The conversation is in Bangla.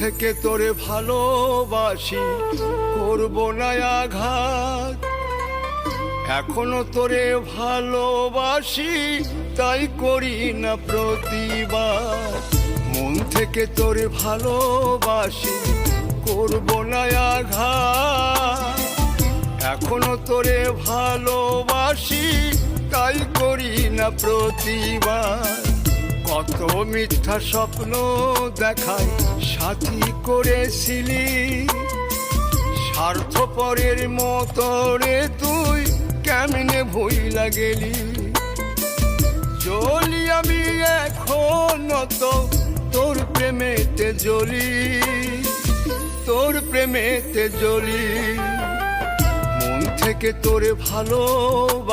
থেকে তোরে ভালোবাসি, করব না আঘাত। এখনো তোরে ভালোবাসি, তাই করি না প্রতিবাদ। মন থেকে তোরে ভালোবাসি, করব না আঘাত। এখনো তোরে ভালোবাসি, তাই করি না প্রতিবাদ। কত মিথ্যা স্বপ্ন দেখায় সাথী করেছিলি, স্বার্থপরের মতো রে তুই কেমনে ভুইলা গেলি। জ্বলি আমি এখনো তো তোর প্রেমেতে জ্বলি, তোর প্রেমেতে জ্বলি। মন থেকে তোরে ভালোবাসি।